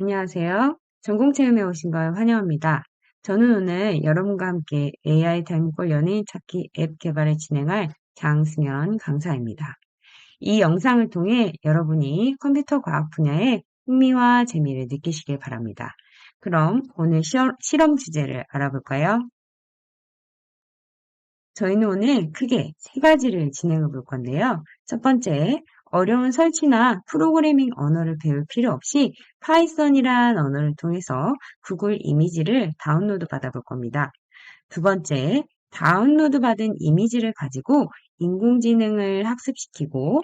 안녕하세요. 전공체험에 오신 걸 환영합니다. 저는 오늘 여러분과 함께 AI 닮은꼴 연예인 찾기 앱 개발을 진행할 장승현 강사입니다. 이 영상을 통해 여러분이 컴퓨터 과학 분야의 흥미와 재미를 느끼시길 바랍니다. 그럼 오늘 실험 주제를 알아볼까요? 저희는 오늘 크게 세 가지를 진행해 볼 건데요. 첫 번째, 어려운 설치나 프로그래밍 언어를 배울 필요 없이 파이썬이란 언어를 통해서 구글 이미지를 다운로드 받아볼 겁니다. 두 번째, 다운로드 받은 이미지를 가지고 인공지능을 학습시키고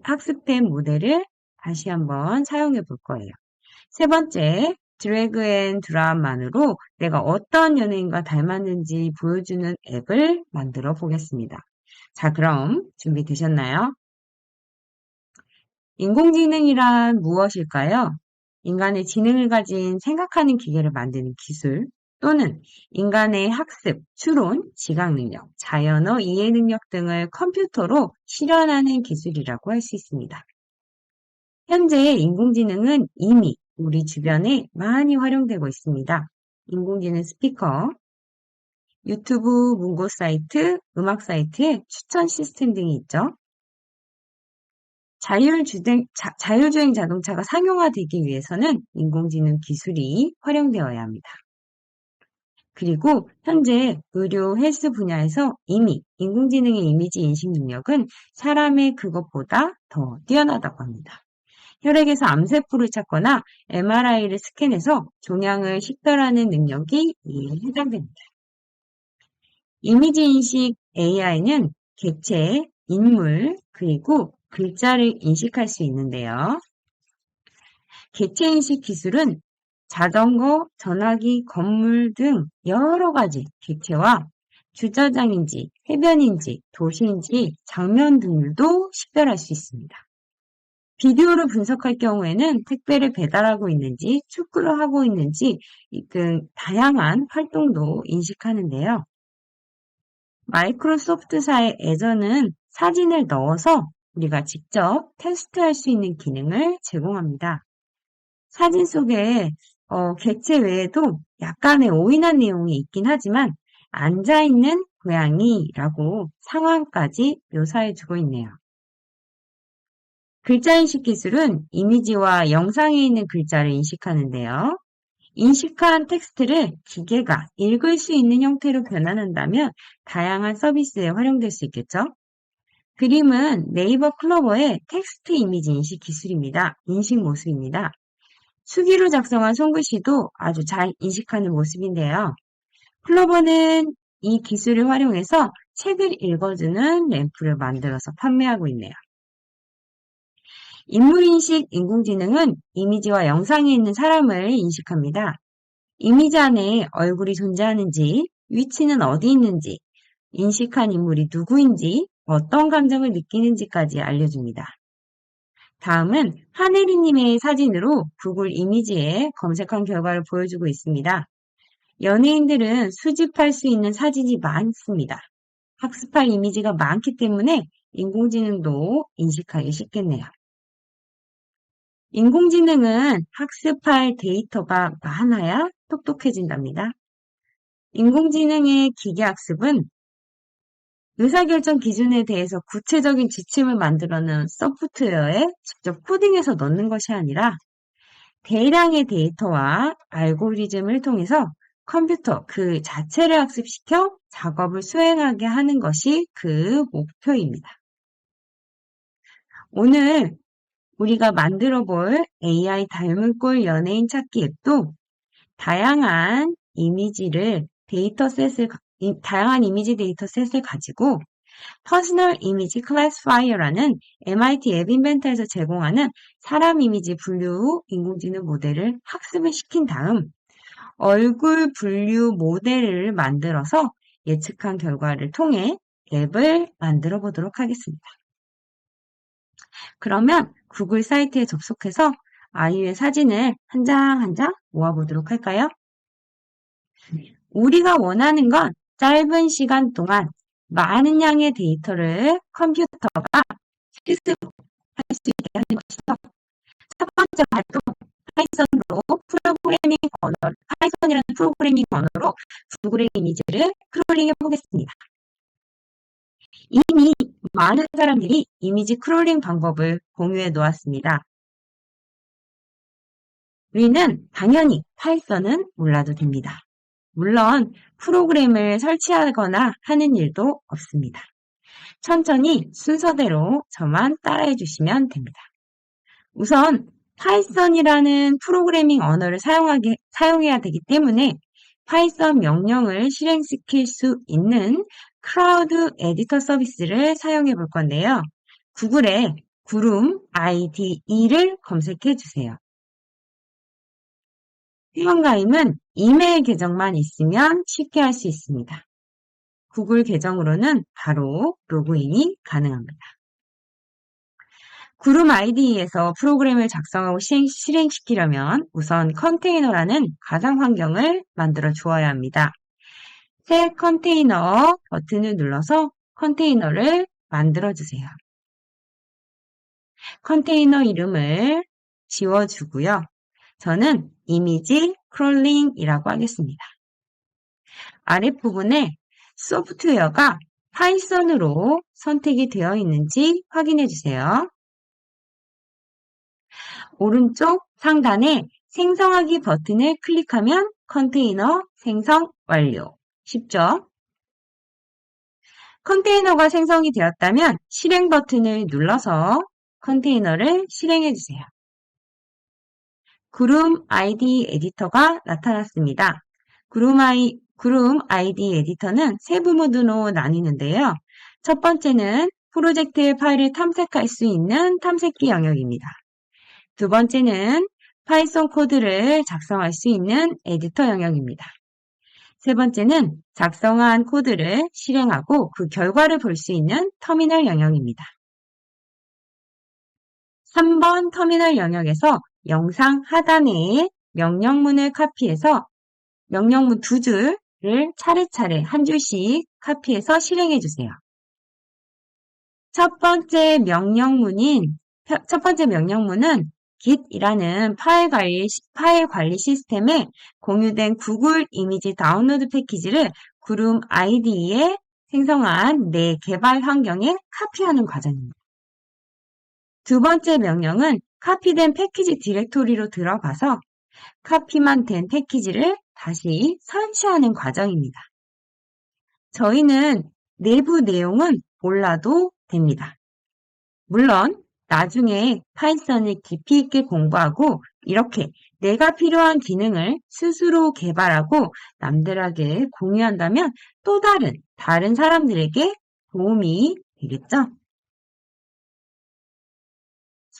학습된 모델을 다시 한번 사용해 볼 거예요. 세 번째, 드래그 앤 드랍만으로 내가 어떤 연예인과 닮았는지 보여주는 앱을 만들어 보겠습니다. 자, 그럼 준비되셨나요? 인공지능이란 무엇일까요? 인간의 지능을 가진 생각하는 기계를 만드는 기술 또는 인간의 학습, 추론, 지각 능력, 자연어 이해 능력 등을 컴퓨터로 실현하는 기술이라고 할 수 있습니다. 현재 인공지능은 이미 우리 주변에 많이 활용되고 있습니다. 인공지능 스피커, 유튜브 문고 사이트, 음악 사이트에 추천 시스템 등이 있죠. 자율주행 자동차가 상용화되기 위해서는 인공지능 기술이 활용되어야 합니다. 그리고 현재 의료 헬스 분야에서 이미 인공지능의 이미지 인식 능력은 사람의 그것보다 더 뛰어나다고 합니다. 혈액에서 암세포를 찾거나 MRI를 스캔해서 종양을 식별하는 능력이 이에 해당됩니다. 이미지 인식 AI는 객체, 인물, 그리고 글자를 인식할 수 있는데요. 객체 인식 기술은 자전거, 전화기, 건물 등 여러 가지 객체와 주차장인지, 해변인지, 도시인지, 장면 등도 식별할 수 있습니다. 비디오를 분석할 경우에는 택배를 배달하고 있는지, 축구를 하고 있는지 등 다양한 활동도 인식하는데요. 마이크로소프트사의 애저는 사진을 넣어서 우리가 직접 테스트할 수 있는 기능을 제공합니다. 사진 속에 객체 외에도 약간의 오인한 내용이 있긴 하지만 앉아있는 고양이라고 상황까지 묘사해주고 있네요. 글자 인식 기술은 이미지와 영상에 있는 글자를 인식하는데요. 인식한 텍스트를 기계가 읽을 수 있는 형태로 변환한다면 다양한 서비스에 활용될 수 있겠죠? 그림은 네이버 클로버의 텍스트 이미지 인식 기술입니다. 인식 모습입니다. 수기로 작성한 손글씨도 아주 잘 인식하는 모습인데요. 클로버는 이 기술을 활용해서 책을 읽어주는 램프를 만들어서 판매하고 있네요. 인물인식 인공지능은 이미지와 영상에 있는 사람을 인식합니다. 이미지 안에 얼굴이 존재하는지, 위치는 어디 있는지, 인식한 인물이 누구인지, 어떤 감정을 느끼는지까지 알려줍니다. 다음은 하늘이님의 사진으로 구글 이미지에 검색한 결과를 보여주고 있습니다. 연예인들은 수집할 수 있는 사진이 많습니다. 학습할 이미지가 많기 때문에 인공지능도 인식하기 쉽겠네요. 인공지능은 학습할 데이터가 많아야 똑똑해진답니다. 인공지능의 기계학습은 의사결정 기준에 대해서 구체적인 지침을 만들어낸 소프트웨어에 직접 코딩해서 넣는 것이 아니라 대량의 데이터와 알고리즘을 통해서 컴퓨터 그 자체를 학습시켜 작업을 수행하게 하는 것이 그 목표입니다. 오늘 우리가 만들어 볼 AI 닮은 꼴 연예인 찾기 앱도 다양한 이미지 데이터셋을 가지고 퍼스널 이미지 클래시파이어라는 MIT 앱 인벤터에서 제공하는 사람 이미지 분류 인공지능 모델을 학습을 시킨 다음 얼굴 분류 모델을 만들어서 예측한 결과를 통해 앱을 만들어 보도록 하겠습니다. 그러면 구글 사이트에 접속해서 아이의 사진을 한 장 한 장 모아보도록 할까요? 우리가 원하는 건 짧은 시간 동안 많은 양의 데이터를 컴퓨터가 실습할 수 있게 하는 것이죠. 첫 번째 활동, 파이썬으로 파이썬이라는 프로그래밍 언어로 구글의 이미지를 크롤링해 보겠습니다. 이미 많은 사람들이 이미지 크롤링 방법을 공유해 놓았습니다. 우리는 당연히 파이썬은 몰라도 됩니다. 물론 프로그램을 설치하거나 하는 일도 없습니다. 천천히 순서대로 저만 따라해 주시면 됩니다. 우선 파이썬이라는 프로그래밍 언어를 사용해야 되기 때문에 파이썬 명령을 실행시킬 수 있는 클라우드 에디터 서비스를 사용해 볼 건데요. 구글에 구름 IDE를 검색해 주세요. 회원가입은 이메일 계정만 있으면 쉽게 할 수 있습니다. 구글 계정으로는 바로 로그인이 가능합니다. 구름 IDE에서 프로그램을 작성하고 실행시키려면 우선 컨테이너라는 가상 환경을 만들어 주어야 합니다. 새 컨테이너 버튼을 눌러서 컨테이너를 만들어 주세요. 컨테이너 이름을 지워주고요. 저는 이미지 크롤링이라고 하겠습니다. 아랫부분에 소프트웨어가 파이썬으로 선택이 되어 있는지 확인해 주세요. 오른쪽 상단에 생성하기 버튼을 클릭하면 컨테이너 생성 완료. 쉽죠? 컨테이너가 생성이 되었다면 실행 버튼을 눌러서 컨테이너를 실행해 주세요. 구름 ID 에디터가 나타났습니다. 구름 ID 에디터는 세 부문으로 나뉘는데요. 첫 번째는 프로젝트의 파일을 탐색할 수 있는 탐색기 영역입니다. 두 번째는 파이썬 코드를 작성할 수 있는 에디터 영역입니다. 세 번째는 작성한 코드를 실행하고 그 결과를 볼 수 있는 터미널 영역입니다. 3번 터미널 영역에서 영상 하단에 명령문을 카피해서 명령문 두 줄을 차례차례 한 줄씩 카피해서 실행해 주세요. 첫 번째 명령문은 Git이라는 파일 관리 시스템에 공유된 구글 이미지 다운로드 패키지를 구름 IDE에 생성한 내 개발 환경에 카피하는 과정입니다. 두 번째 명령은 카피된 패키지 디렉토리로 들어가서 카피만 된 패키지를 다시 설치하는 과정입니다. 저희는 내부 내용은 몰라도 됩니다. 물론 나중에 파이썬을 깊이 있게 공부하고 이렇게 내가 필요한 기능을 스스로 개발하고 남들에게 공유한다면 또 다른 사람들에게 도움이 되겠죠?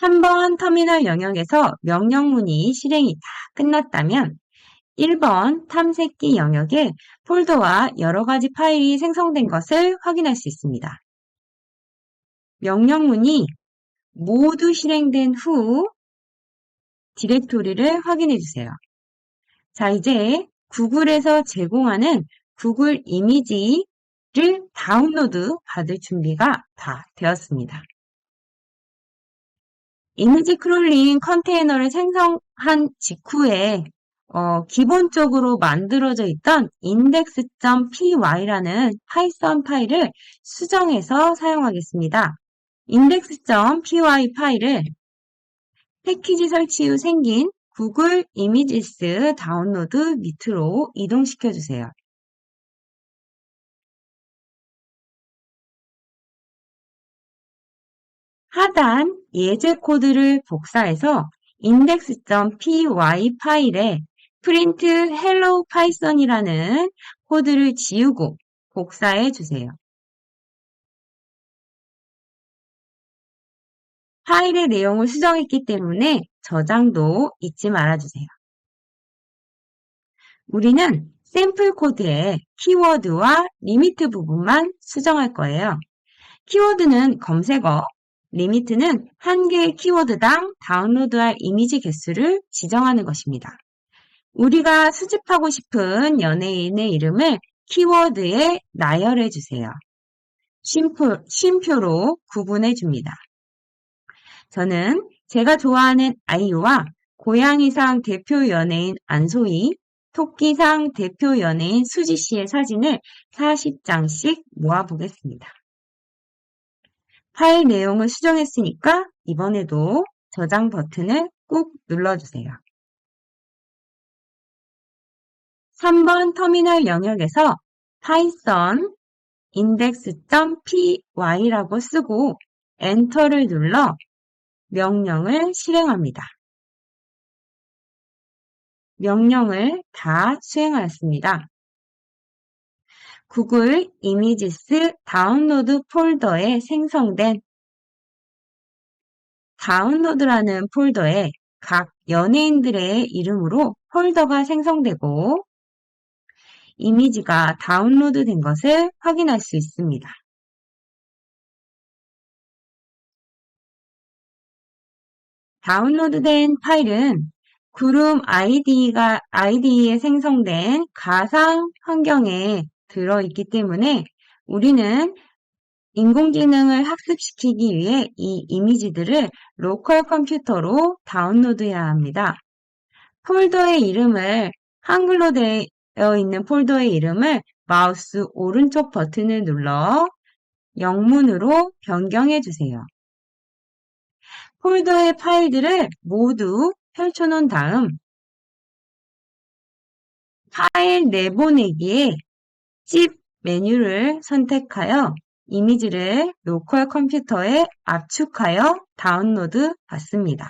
3번 터미널 영역에서 명령문이 실행이 다 끝났다면 1번 탐색기 영역에 폴더와 여러 가지 파일이 생성된 것을 확인할 수 있습니다. 명령문이 모두 실행된 후 디렉토리를 확인해 주세요. 자, 이제 구글에서 제공하는 구글 이미지를 다운로드 받을 준비가 다 되었습니다. 이미지 크롤링 컨테이너를 생성한 직후에 기본적으로 만들어져 있던 index.py라는 파이썬 파일을 수정해서 사용하겠습니다. index.py 파일을 패키지 설치 후 생긴 구글 이미지스 다운로드 밑으로 이동시켜 주세요. 하단 예제 코드를 복사해서 index.py 파일에 print hello python이라는 코드를 지우고 복사해 주세요. 파일의 내용을 수정했기 때문에 저장도 잊지 말아주세요. 우리는 샘플 코드의 키워드와 리미트 부분만 수정할 거예요. 키워드는 검색어, 리미트는 한 개의 키워드당 다운로드할 이미지 개수를 지정하는 것입니다. 우리가 수집하고 싶은 연예인의 이름을 키워드에 나열해 주세요. 쉼표로 구분해 줍니다. 저는 제가 좋아하는 아이유와 고양이상 대표 연예인 안소희 토끼상 대표 연예인 수지 씨의 사진을 40장씩 모아보겠습니다. 파일 내용을 수정했으니까 이번에도 저장 버튼을 꾹 눌러주세요. 3번 터미널 영역에서 python index.py라고 쓰고 엔터를 눌러 명령을 실행합니다. 명령을 다 수행하였습니다. 구글 이미지스 다운로드 폴더에 생성된 다운로드라는 폴더에 각 연예인들의 이름으로 폴더가 생성되고 이미지가 다운로드 된 것을 확인할 수 있습니다. 다운로드된 파일은 그룹 ID에 생성된 가상 환경에 들어있기 때문에 우리는 인공지능을 학습시키기 위해 이 이미지들을 로컬 컴퓨터로 다운로드해야 합니다. 폴더의 이름을 한글로 되어 있는 폴더의 이름을 마우스 오른쪽 버튼을 눌러 영문으로 변경해 주세요. 폴더의 파일들을 모두 펼쳐놓은 다음 파일 내보내기에 집 메뉴를 선택하여 이미지를 로컬 컴퓨터에 압축하여 다운로드 받습니다.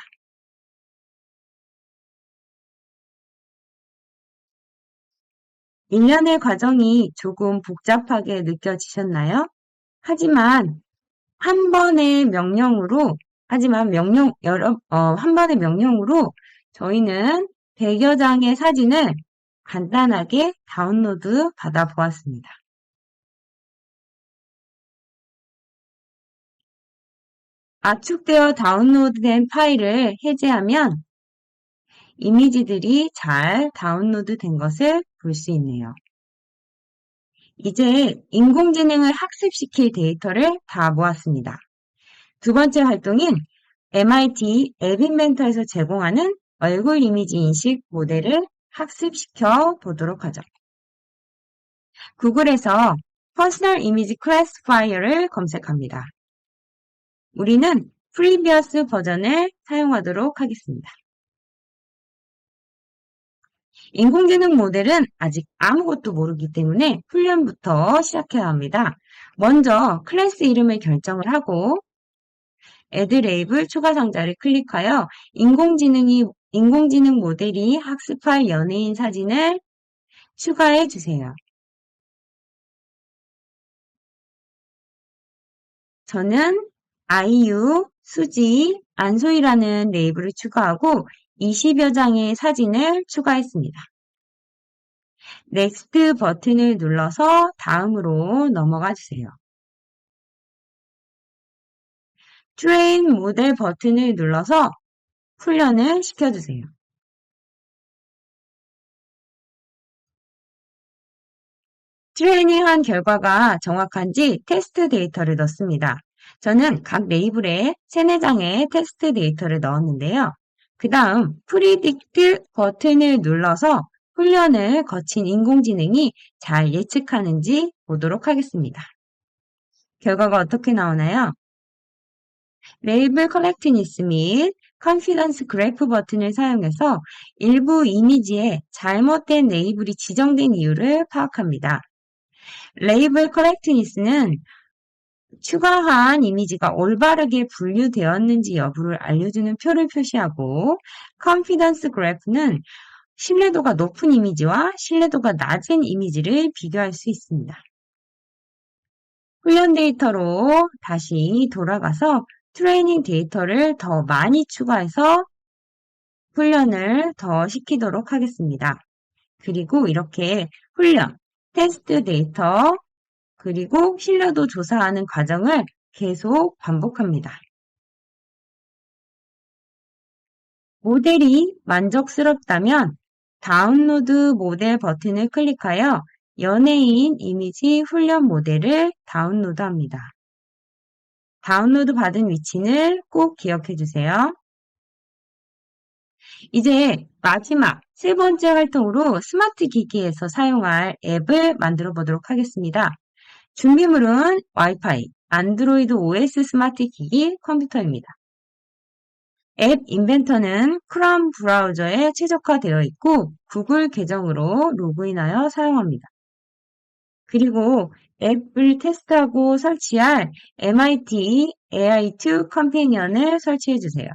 일련의 과정이 조금 복잡하게 느껴지셨나요? 하지만 한 번의 명령으로 저희는 100여 장의 사진을 간단하게 다운로드 받아 보았습니다. 압축되어 다운로드된 파일을 해제하면 이미지들이 잘 다운로드 된 것을 볼 수 있네요. 이제 인공지능을 학습시킬 데이터를 다 모았습니다. 두 번째 활동인 MIT 앱인벤터에서 제공하는 얼굴 이미지 인식 모델을 학습시켜 보도록 하죠. 구글에서 Personal Image Classifier를 검색합니다. 우리는 Previous 버전을 사용하도록 하겠습니다. 인공지능 모델은 아직 아무것도 모르기 때문에 훈련부터 시작해야 합니다. 먼저 클래스 이름을 결정을 하고 Add Label 추가 상자를 클릭하여 인공지능 모델이 학습할 연예인 사진을 추가해 주세요. 저는 아이유, 수지, 안소희라는 레이블을 추가하고 20여 장의 사진을 추가했습니다. 넥스트 버튼을 눌러서 다음으로 넘어가 주세요. 트레인 모델 버튼을 눌러서 훈련을 시켜주세요. 트레이닝한 결과가 정확한지 테스트 데이터를 넣습니다. 저는 각 레이블에 3, 4장의 테스트 데이터를 넣었는데요. 그 다음 프리딕트 버튼을 눌러서 훈련을 거친 인공지능이 잘 예측하는지 보도록 하겠습니다. 결과가 어떻게 나오나요? 레이블 컬렉트니스 및 컨피던스 그래프 버튼을 사용해서 일부 이미지에 잘못된 레이블이 지정된 이유를 파악합니다. 레이블 컬렉트니스는 추가한 이미지가 올바르게 분류되었는지 여부를 알려주는 표를 표시하고 컨피던스 그래프는 신뢰도가 높은 이미지와 신뢰도가 낮은 이미지를 비교할 수 있습니다. 훈련 데이터로 다시 돌아가서 트레이닝 데이터를 더 많이 추가해서 훈련을 더 시키도록 하겠습니다. 그리고 이렇게 훈련, 테스트 데이터, 그리고 신뢰도 조사하는 과정을 계속 반복합니다. 모델이 만족스럽다면 다운로드 모델 버튼을 클릭하여 연예인 이미지 훈련 모델을 다운로드합니다. 다운로드 받은 위치는 꼭 기억해 주세요. 이제 마지막 세 번째 활동으로 스마트 기기에서 사용할 앱을 만들어 보도록 하겠습니다. 준비물은 와이파이, 안드로이드 OS 스마트 기기, 컴퓨터입니다. 앱 인벤터는 크롬 브라우저에 최적화되어 있고 구글 계정으로 로그인하여 사용합니다. 그리고 앱을 테스트하고 설치할 MIT AI2 컴패니언을 설치해 주세요.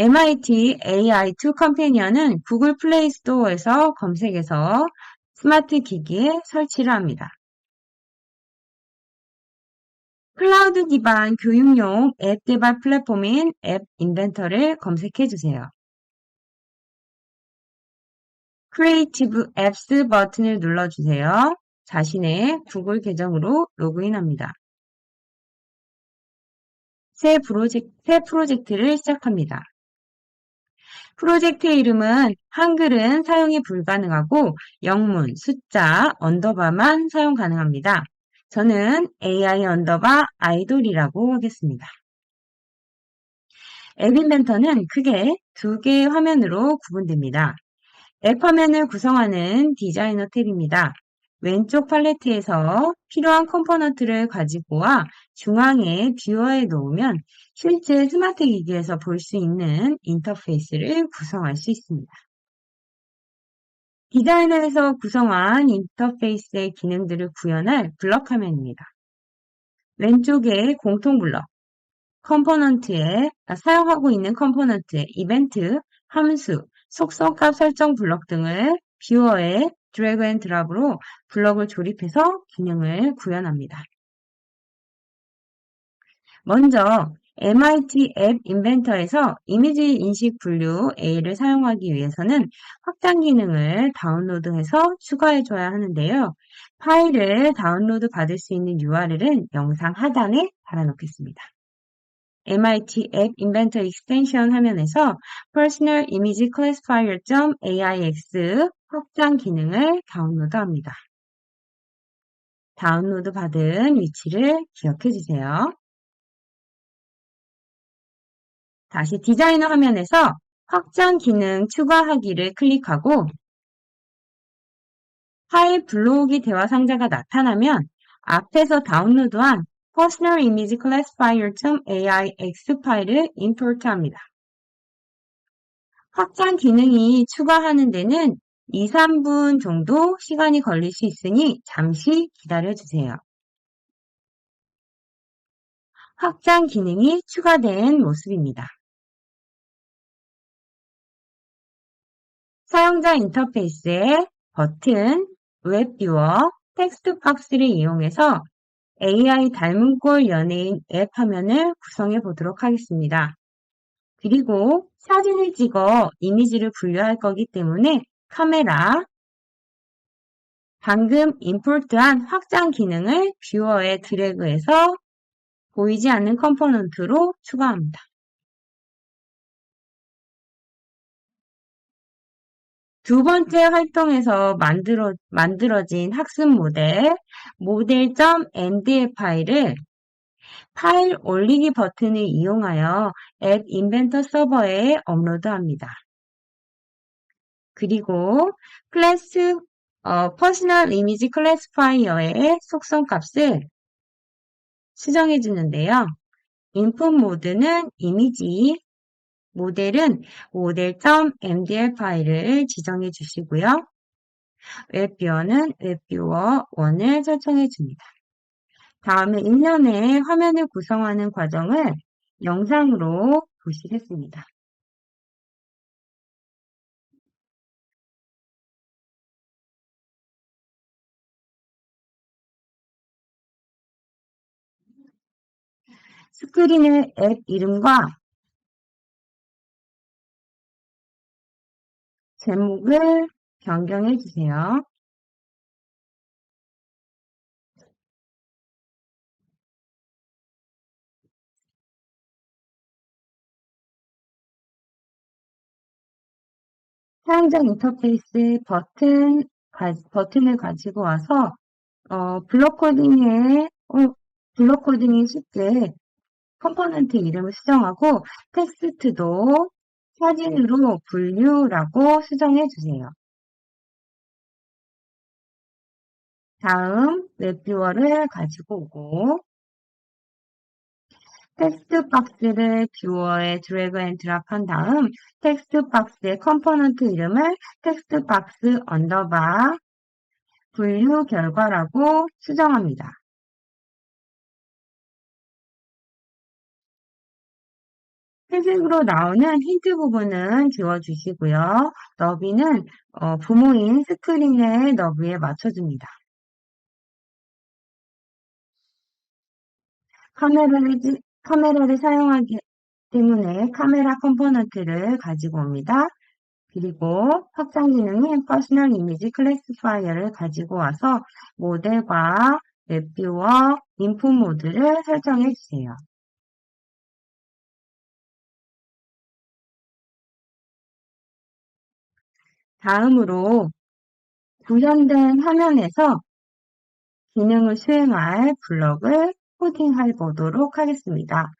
MIT AI2 컴패니언은 구글 플레이 스토어에서 검색해서 스마트 기기에 설치를 합니다. 클라우드 기반 교육용 앱 개발 플랫폼인 앱 인벤터를 검색해 주세요. 크리에이티브 앱스 버튼을 눌러주세요. 자신의 구글 계정으로 로그인합니다. 새 프로젝트를 시작합니다. 프로젝트의 이름은 한글은 사용이 불가능하고 영문, 숫자, 언더바만 사용 가능합니다. 저는 AI 언더바 아이돌이라고 하겠습니다. 앱 인벤터는 크게 두 개의 화면으로 구분됩니다. 앱 화면을 구성하는 디자이너 탭입니다. 왼쪽 팔레트에서 필요한 컴포넌트를 가지고 와 중앙에 뷰어에 놓으면 실제 스마트 기기에서 볼 수 있는 인터페이스를 구성할 수 있습니다. 디자이너에서 구성한 인터페이스의 기능들을 구현할 블럭 화면입니다. 왼쪽에 공통 블럭, 사용하고 있는 컴포넌트의 이벤트, 함수, 속성값 설정 블럭 등을 뷰어에 드래그 앤 드랍으로 블럭을 조립해서 기능을 구현합니다. 먼저 MIT 앱 인벤터에서 이미지 인식 분류 A를 사용하기 위해서는 확장 기능을 다운로드해서 추가해줘야 하는데요. 파일을 다운로드 받을 수 있는 URL은 영상 하단에 달아놓겠습니다. MIT 앱 인벤터 익스텐션 화면에서 Personal Image Classifier.aix 확장 기능을 다운로드합니다. 다운로드 받은 위치를 기억해 주세요. 다시 디자이너 화면에서 확장 기능 추가하기를 클릭하고 파일 불러오기 대화 상자가 나타나면 앞에서 다운로드한 Personal Image Classifier.aix 파일을 임포트합니다. 확장 기능이 추가하는 데는 2, 3분 정도 시간이 걸릴 수 있으니 잠시 기다려주세요. 확장 기능이 추가된 모습입니다. 사용자 인터페이스에 버튼, 웹뷰어, 텍스트 박스를 이용해서 AI 닮은 꼴 연예인 앱 화면을 구성해 보도록 하겠습니다. 그리고 사진을 찍어 이미지를 분류할 거기 때문에 카메라, 방금 임포트한 확장 기능을 뷰어에 드래그해서 보이지 않는 컴포넌트로 추가합니다. 두 번째 활동에서 만들어진 학습 모델.mdl 파일을 파일 올리기 버튼을 이용하여 앱 인벤터 서버에 업로드합니다. 그리고 퍼스널 이미지 클래시파이어의 속성 값을 수정해 주는데요. 인풋 모드는 이미지, 모델은 모델.mdl 파일을 지정해 주시고요. 웹뷰어는 웹뷰어 1을 설정해 줍니다. 다음에 일련의 화면을 구성하는 과정을 영상으로 보시겠습니다. 스크린의 앱 이름과 제목을 변경해 주세요. 사용자 인터페이스 버튼을 가지고 와서 블록 코딩이 쉽게 컴포넌트 이름을 수정하고 텍스트도 사진으로 분류라고 수정해 주세요. 다음 웹뷰어를 가지고 오고 텍스트 박스를 뷰어에 드래그 앤 드랍한 다음 텍스트 박스의 컴포넌트 이름을 텍스트 박스 언더바 분류 결과라고 수정합니다. 회색으로 나오는 힌트 부분은 지워주시고요. 너비는 부모인 스크린의 너비에 맞춰줍니다. 카메라를 사용하기 때문에 카메라 컴포넌트를 가지고 옵니다. 그리고 확장 기능인 퍼스널 이미지 클래시파이어를 가지고 와서 모델과 웹뷰어, 인풋 모드를 설정해 주세요. 다음으로 구현된 화면에서 기능을 수행할 블럭을 코딩해 보도록 하겠습니다.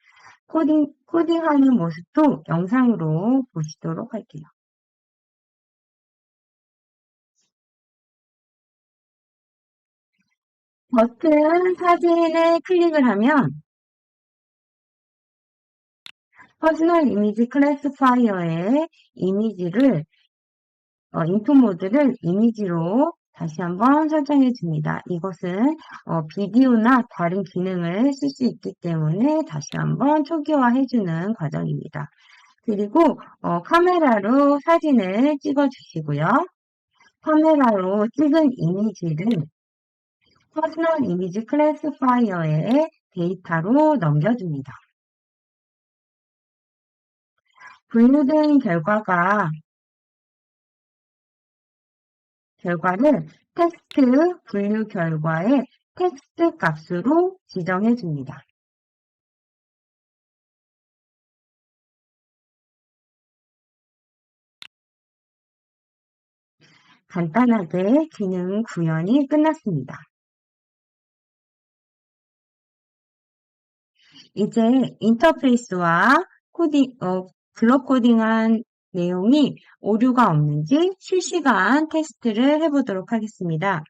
코딩하는 모습도 영상으로 보시도록 할게요. 버튼 사진에 클릭을 하면 퍼스널 이미지 클래시파이어의 이미지를 인풋 모드를 이미지로 다시 한번 설정해 줍니다. 이것은 비디오나 다른 기능을 쓸 수 있기 때문에 다시 한번 초기화해 주는 과정입니다. 그리고 카메라로 사진을 찍어 주시고요. 카메라로 찍은 이미지를 퍼스널 이미지 클래시파이어의 데이터로 넘겨줍니다. 분류된 결과를 텍스트 분류 결과의 텍스트 값으로 지정해 줍니다. 간단하게 기능 구현이 끝났습니다. 이제 인터페이스와 블록 코딩한 내용이 오류가 없는지 실시간 테스트를 해보도록 하겠습니다.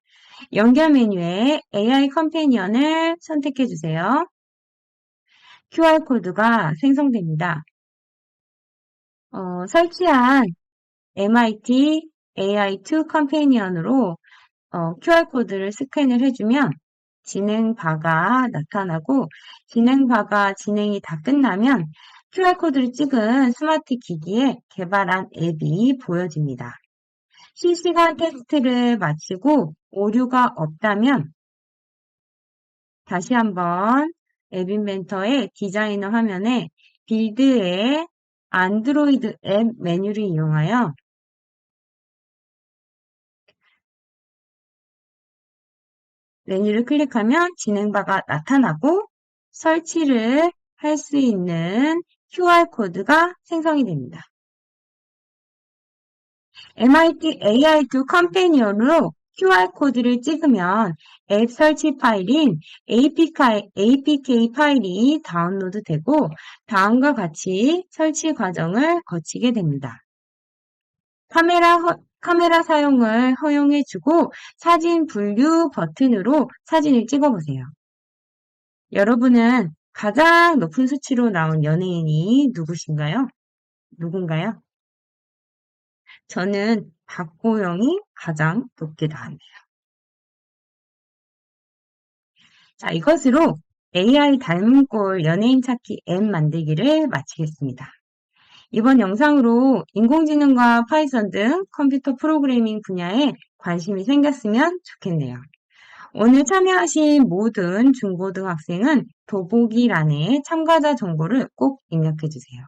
연결 메뉴에 AI 컴패니언을 선택해 주세요. QR코드가 생성됩니다. 설치한 MIT AI2 컴패니언으로 QR코드를 스캔을 해주면 진행 바가 나타나고 진행 바가 진행이 다 끝나면 QR코드를 찍은 스마트 기기에 개발한 앱이 보여집니다. 실시간 테스트를 마치고 오류가 없다면 다시 한번 앱 인벤터의 디자이너 화면에 빌드의 안드로이드 앱 메뉴를 이용하여 메뉴를 클릭하면 진행바가 나타나고 설치를 할 수 있는 QR코드가 생성이 됩니다. MIT AI2 컴패니언으로 QR코드를 찍으면 앱 설치 파일인 APK 파일이 다운로드 되고 다음과 같이 설치 과정을 거치게 됩니다. 카메라 사용을 허용해주고 사진 분류 버튼으로 사진을 찍어보세요. 여러분은 가장 높은 수치로 나온 연예인이 누군가요? 저는 박보영이 가장 높게 나왔네요. 자, 이것으로 AI 닮은 꼴 연예인 찾기 앱 만들기를 마치겠습니다. 이번 영상으로 인공지능과 파이썬 등 컴퓨터 프로그래밍 분야에 관심이 생겼으면 좋겠네요. 오늘 참여하신 모든 중고등학생은 더보기란에 참가자 정보를 꼭 입력해주세요.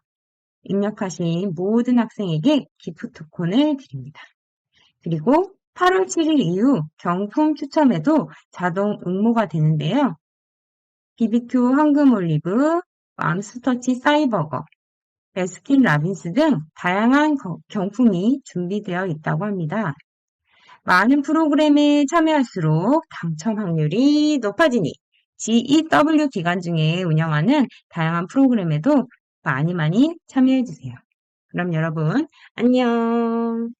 입력하신 모든 학생에게 기프트콘을 드립니다. 그리고 8월 7일 이후 경품 추첨에도 자동 응모가 되는데요. BBQ 황금올리브, 맘스터치 사이버거, 베스킨 라빈스 등 다양한 경품이 준비되어 있다고 합니다. 많은 프로그램에 참여할수록 당첨 확률이 높아지니 GEW 기간 중에 운영하는 다양한 프로그램에도 많이 참여해주세요. 그럼 여러분, 안녕.